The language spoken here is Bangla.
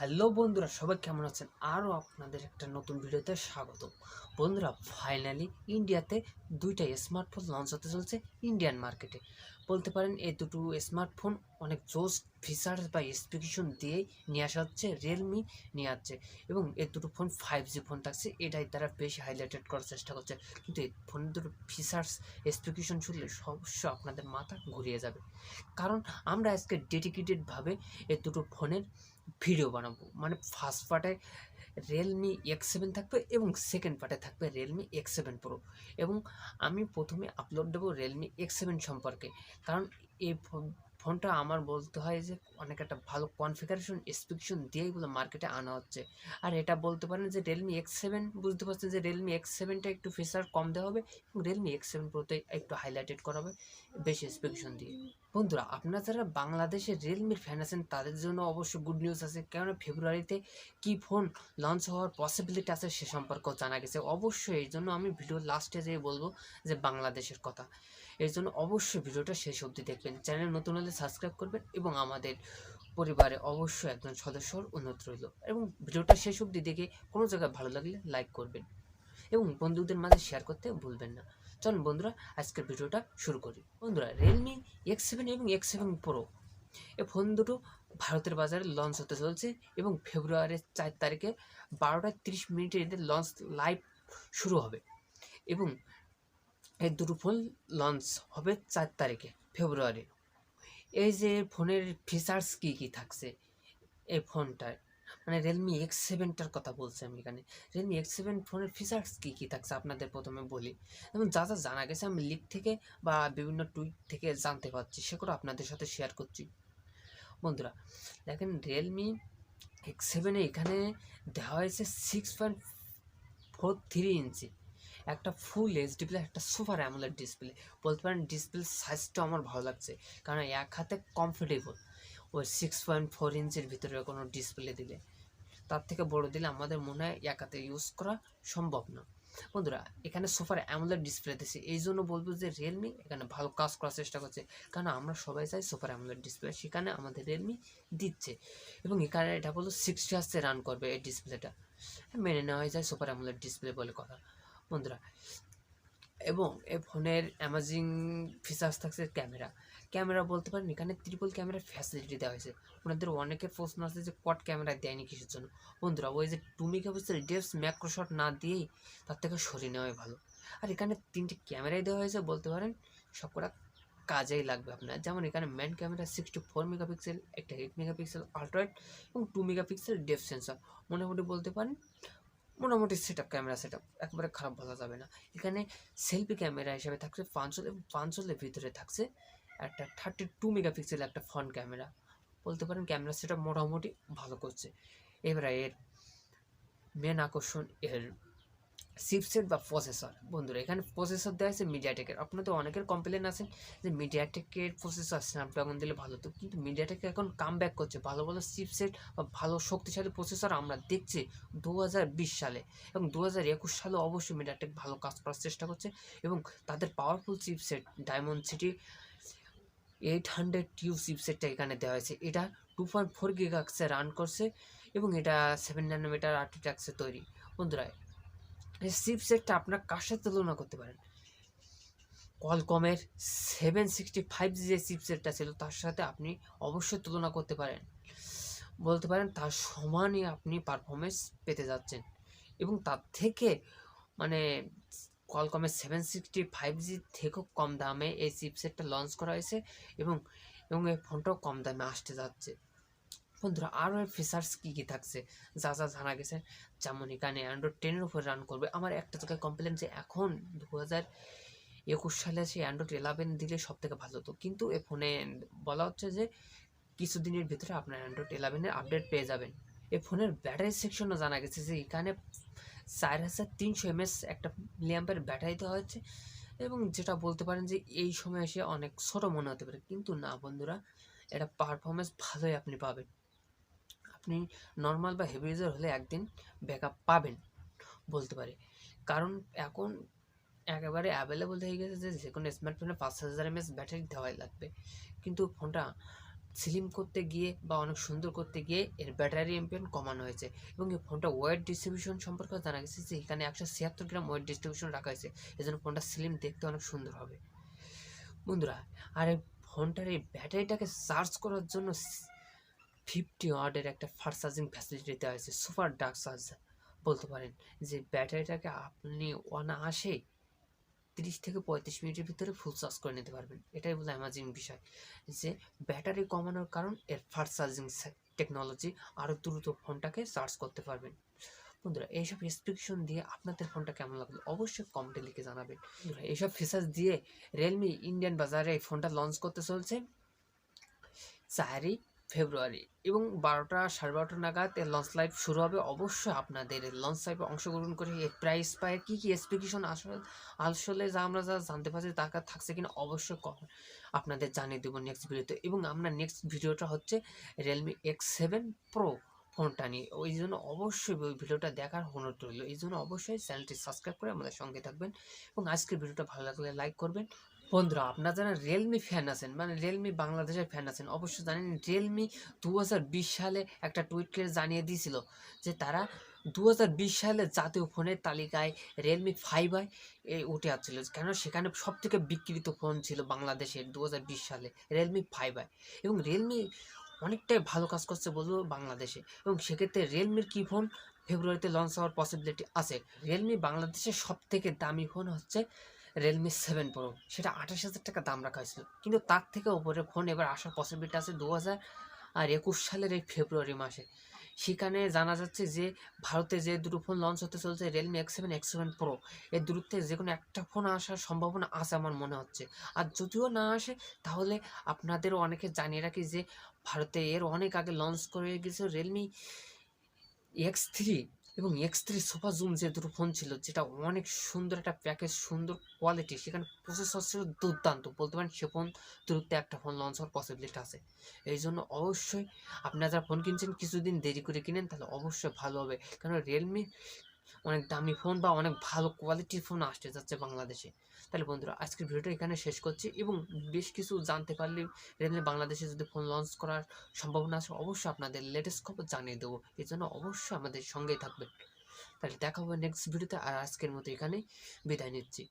হ্যালো বন্ধুরা, সবাই কেমন আছেন? আরও আপনাদের একটা নতুন ভিডিওতে স্বাগত। বন্ধুরা, ফাইনালি ইন্ডিয়াতে দুইটা স্মার্টফোন লঞ্চ হতে চলছে ইন্ডিয়ান মার্কেটে। বলতে পারেন এই দুটো স্মার্টফোন অনেক জোস ফিচার্স বা স্পেসিফিকেশন দিয়েই নিয়ে আসা হচ্ছে, রিয়েলমি নিয়ে আসছে। এবং এই দুটো ফোন 5G ফোন থাকছে, এটাই তারা বেশি হাইলাইটেড করার চেষ্টা করছে। কিন্তু এই ফোনের দুটো ফিচার্স স্পেসিফিকেশন শুনলে অবশ্য আপনাদের মাথা ঘুরিয়ে যাবে। কারণ আমরা আজকে ডেডিকেটেডভাবে এই দুটো ফোনের ভিডিও বানাবো। মানে ফার্স্ট পার্টে রিয়েলমি X7 থাকবে এবং সেকেন্ড পার্টে থাকবে রিয়েলমি X7 প্রো। এবং আমি প্রথমে আপলোড দেবো রিয়েলমি X7 সম্পর্কে, কারণ এই ফোনটা আমার বলতে হয় যে অনেক একটা ভালো কনফিগারেশন স্পেসিফিকেশন দিয়ে এগুলো মার্কেটে আনা হচ্ছে। আর এটা বলতে পারেন যে রিয়েলমি X7, বুঝতে পারছেন যে রিয়েলমি X7টা একটু ফিচার কম দেওয়া হবে এবং রিয়েলমি X7 প্রোতে একটু হাইলাইটেড করা হবে বেশি স্পেসিফিকেশন দিয়ে। বন্ধুরা, আপনারা যারা বাংলাদেশে রিয়েলমির ফ্যান আছেন তাদের জন্য অবশ্য গুড নিউজ আছে, কেননা ফেব্রুয়ারিতে কি ফোন লঞ্চ হওয়ার পসিবিলিটি আছে সে সম্পর্কেও জানা গেছে। অবশ্যই এই জন্য আমি ভিডিওর লাস্টে যেয়ে বলবো যে বাংলাদেশের কথা। এর জন্য অবশ্যই ভিডিওটা শেষ অবধি দেখবেন। চ্যানেল নতুন হলে সাবস্ক্রাইব করবেন এবং আমাদের পরিবারে অবশ্যই একজন সদস্যর অনুরোধ রইল। এবং ভিডিওটা শেষ অবধি দেখে কোনো জায়গায় ভালো লাগলে লাইক করবেন এবং বন্ধুদের মাঝে শেয়ার করতে ভুলবেন না। চলুন বন্ধুরা, আজকের ভিডিওটা শুরু করি। বন্ধুরা, রিয়েলমি X7 এবং X7 প্রো এই ফোন দুটো ভারতের বাজারে লঞ্চ হতে চলছে এবং ফেব্রুয়ারির 4 তারিখে 12টা 30 মিনিটে এদের লঞ্চ লাইভ শুরু হবে। এবং এই দুটো ফোন লঞ্চ হবে 4 তারিখে ফেব্রুয়ারি। এই যে ফোনের ফিচার্স কী কী থাকছে এই ফোনটায়, মানে রিয়েলমি X7টার কথা বলছি আমি এখানে। রিয়েলমি X7 ফোনের ফিচার্স কী কী থাকছে আপনাদের প্রথমে বলি। এবং যা যা জানা গেছে আমি লিক থেকে বা বিভিন্ন টুইট থেকে জানতে পারছি, সেগুলো আপনাদের সাথে শেয়ার করছি। বন্ধুরা দেখেন, রিয়েলমি X7-এ এখানে দেওয়া হয়েছে 6.43 ইঞ্চি একটা ফুল এইচডি প্লাস একটা সুপার অ্যামোলেড ডিসপ্লে। বলতে পারেন ডিসপ্লে সাইজটা আমার ভালো লাগছে, কারণ এক হাতে কমফোর্টেবল। ওই 6.4 ইঞ্চির ভিতরে কোনো ডিসপ্লে দিলে, তার থেকে বড় দিলে আমাদের মনে হয় এক হাতে ইউজ করা সম্ভব না। বন্ধুরা, এখানে সুপার অ্যামোলেড ডিসপ্লে দিচ্ছে, এই জন্য বলবো যে রিয়েলমি এখানে ভালো কাজ করার চেষ্টা করছে, কারণ আমরা সবাই চাই সুপার অ্যামোলেড ডিসপ্লে, সেখানে আমাদের রিয়েলমি দিচ্ছে। এবং এখানে এটা বলতো 60 হার্টজে রান করবে এই ডিসপ্লেটা, মেনে নেওয়া যায় সুপার অ্যামোলেড ডিসপ্লে বলে কথা। বন্ধুরা, এবং এই ফোনের অ্যামাজিং ফিচার্স থাকছে ক্যামেরা বলতে পারেন এখানে ট্রিপল ক্যামেরার ফ্যাসিলিটি দেওয়া হয়েছে। ওনাদের অনেকের প্রশ্ন আছে যে কোয়াড ক্যামেরা দেয়নি কিসের জন্য। বন্ধুরা, ওই যে 2 মেগাপিক্সেল ডেপথ ম্যাক্রোশট না দিয়েই তার থেকে সরিয়ে নেওয়াই ভালো। আর এখানে 3টে ক্যামেরাই দেওয়া হয়েছে, বলতে পারেন সবকটা কাজেই লাগবে আপনার। যেমন এখানে মেন ক্যামেরা 64 মেগাপিক্সেল, একটা 8 মেগাপিক্সেল আল্ট্রাওয়াইড এবং 2 মেগাপিক্সেল ডেপথ সেন্সর। মোটামুটি বলতে পারেন মোটামুটি ক্যামেরা সেট আপ, একবারে খারাপ বলা যাবে না। এখানে সেলফি ক্যামেরা হিসেবে থাকছে পাঁচল, এবং পাঁচলের ভিতরে থাকছে একটা 32 মেগাপিক্সেল একটা ফ্রন্ট ক্যামেরা। বলতে পারেন ক্যামেরা সেট আপ মোটামুটি ভালো করছে। এবারে এর মেন আকর্ষণ এর চিপসেট বা প্রসেসর। বন্ধুরা, এখানে প্রসেসর দেওয়া আছে মিডিয়াটেকের। আপনাদের অনেকের কমপ্লেন আছে যে মিডিয়াটেকের প্রসেসর স্ন্যাপড্রাগন দিলে ভালো হতো, কিন্তু মিডিয়াটেক এখন কাম ব্যাক করছে। ভালো ভালো চিপসেট বা ভালো শক্তিশালী প্রসেসর আমরা দেখছি 2020 সালে, এবং 2021 সালে অবশ্যই মিডিয়াটেক ভালো কাজ করার চেষ্টা করছে। এবং তাদের powerful chipset diamond city 800U চিপসেটটা এখানে দেওয়া হয়েছে। এটা 2.4 GHz রান করছে এবং এটা 7 nm আর্কিটেকচারে তৈরি। বন্ধুরা, এই চিপসেটটা আপনার কার সাথে তুলনা করতে পারেন? কলকমের 765G যে চিপসেটটা ছিল তার সাথে আপনি অবশ্যই তুলনা করতে পারেন। বলতে পারেন তার সমানই আপনি পারফরমেন্স পেতে যাচ্ছেন। এবং তার থেকে মানে কলকমের 765G থেকেও কম দামে এই চিপসেটটা লঞ্চ করা হয়েছে এবং এবং এই ফোনটাও কম দামে আসতে যাচ্ছে। বন্ধুরা, আরও এর ফিচার্স কী কী থাকছে যা যা জানা গেছে, যেমন এখানে অ্যান্ড্রয়েড 10-এর উপর রান করবে। আমার একটা জায়গায় কমপ্লেন যে এখন 2021 সালে সেই অ্যান্ড্রয়েড 11 দিলে সব থেকে ভালো হতো, কিন্তু এ ফোনে বলা হচ্ছে যে কিছুদিনের ভিতরে আপনার অ্যান্ড্রয়েড 11-এর আপডেট পেয়ে যাবেন। এই ফোনের ব্যাটারি সেকশনও জানা গেছে যে এখানে 4300 mAh একটা মিলিঅ্যাম্পের ব্যাটারি দেওয়া হচ্ছে। এবং যেটা বলতে পারেন যে এই সময় এসে অনেক ছোটো মনে হতে পারে, কিন্তু না বন্ধুরা, এটা পারফরমেন্স ভালোই আপনি পাবেন। আপনি নর্মাল বা হেভি ইউজার হলে একদিন ব্যাকআপ পাবেন বলতে পারি, কারণ এখন একেবারে অ্যাভেলেবল হয়ে গেছে যে যে কোনো স্মার্টফোনে 5000 mAh ব্যাটারি দেওয়াই লাগবে। কিন্তু ফোনটা স্লিম করতে গিয়ে বা অনেক সুন্দর করতে গিয়ে এর ব্যাটারি এমপিএন কমানো হয়েছে এবং এই ফোনটা ওয়েট ডিস্ট্রিবিউশন সম্পর্কে জানা গেছে যে এখানে 176 গ্রাম ওয়েট ডিস্ট্রিবিউশন রাখা হয়েছে, এজন্য ফোনটা স্লিম দেখতে অনেক সুন্দর হবে বন্ধুরা। আর এই ফোনটার এই ব্যাটারিটাকে চার্জ করার জন্য 50 ওয়াটের একটা ফাস্ট চার্জিং ফ্যাসিলিটি দেওয়া হয়েছে, সুপার ডার্ক চার্জ বলতে পারেন। যে ব্যাটারিটাকে আপনি অনায়াসে 30 থেকে 35 মিনিটের ভিতরে ফুল চার্জ করে নিতে পারবেন। এটাই বলে অ্যামাজিং বিষয় যে ব্যাটারি কমানোর কারণ এর ফাস্ট চার্জিং টেকনোলজি, আরও দ্রুত ফোনটাকে চার্জ করতে পারবেন। বন্ধুরা এইসব স্পেসিফিকেশন দিয়ে আপনাদের ফোনটা কেমন লাগলো অবশ্যই কমেন্টে লিখে জানাবেন। বন্ধুরা এইসব ফিচার্স দিয়ে রিয়েলমি ইন্ডিয়ান বাজারে এই ফোনটা লঞ্চ করতে চলছে 4ই ফেব্রুয়ারি এবং 12টা 12:30 নাগাদ এর লঞ্চ লাইভ শুরু হবে। অবশ্যই আপনাদের লঞ্চ লাইভে অংশগ্রহণ করে এর প্রাইস পায় কী কী স্পেসিফিকেশন আসলে আসলে যা আমরা যা জানতে পারছি তা থাকছে কিনা অবশ্যই আপনাদের জানিয়ে দেবো নেক্সট ভিডিওতে। এবং আমরা নেক্সট ভিডিওটা হচ্ছে রিয়েলমি X7 Pro ফোনটা নিয়ে, ওই জন্য অবশ্যই ওই ভিডিওটা দেখার অনুরোধ রইল। এই জন্য অবশ্যই চ্যানেলটি সাবস্ক্রাইব করে আমাদের সঙ্গে থাকবেন এবং আজকের ভিডিওটা ভালো লাগলে লাইক করবেন। বন্ধুরা আপনারা যারা রিয়েলমি ফ্যান আছেন, মানে রিয়েলমি বাংলাদেশের ফ্যান আছেন, অবশ্যই জানেন রিয়েলমি 2020 সালে একটা টুইট করে জানিয়ে দিয়েছিল যে তারা 2020 সালে জাতীয় ফোনের তালিকায় রিয়েলমি 5i উঠে আসছিল, কেন সেখানে সব থেকে বিক্রিত ফোন ছিল বাংলাদেশের 2020 সালে রিয়েলমি 5i। এবং রিয়েলমি অনেকটাই ভালো কাজ করছে বলবো বাংলাদেশে, এবং সেক্ষেত্রে রিয়েলমির কী ফোন ফেব্রুয়ারিতে লঞ্চ হওয়ার পসিবিলিটি আছে। রিয়েলমি বাংলাদেশের সব থেকে দামি ফোন হচ্ছে Realme 7 Pro, সেটা 28,000 টাকা দাম রাখা হয়েছিল, কিন্তু তার থেকে উপরে ফোন এবার আসার পসিবিলিটি আছে 2021 সালের এই ফেব্রুয়ারি মাসে। সেখানে জানা যাচ্ছে যে ভারতে যে দুটো ফোন লঞ্চ হতে চলছে Realme X7 X7 Pro, এর দূরত্বে যে কোনো একটা ফোন আসার সম্ভাবনা আছে আমার মনে হচ্ছে। আর যদিও না আসে তাহলে আপনাদেরও অনেকে জানিয়ে রাখি যে ভারতে এর অনেক আগে লঞ্চ করে গেছে Realme X3 এবং X3 সুপার জুম যে দুটো ফোন ছিল, যেটা অনেক সুন্দর একটা প্যাকেজ, সুন্দর কোয়ালিটি, সেখানে প্রসেসর ছিল দুর্দান্ত বলতে পারেন। সে ফোন দ্রুত একটা ফোন লঞ্চ হওয়ার পসিবিলিটি আছে। এই জন্য অবশ্যই আপনারা যারা ফোন কিনছেন কিছুদিন দেরি করে কিনেন তাহলে অবশ্যই ভালো হবে, কারণ রিয়েলমি অনেক দামি ফোন বা অনেক ভালো কোয়ালিটির ফোন আসতে যাচ্ছে বাংলাদেশে। তাহলে বন্ধুরা আজকের ভিডিওটা এখানে শেষ করছি, এবং বেশ কিছু জানতে পারলে রিয়েলমি বাংলাদেশে যদি ফোন লঞ্চ করার সম্ভাবনা আছে অবশ্যই আপনাদের লেটেস্ট খবর জানিয়ে দেবো। এই জন্য অবশ্যই আমাদের সঙ্গেই থাকবেন। তাহলে দেখা হবে নেক্সট ভিডিওতে, আর আজকের মতো এখানেই বিদায় নিচ্ছি।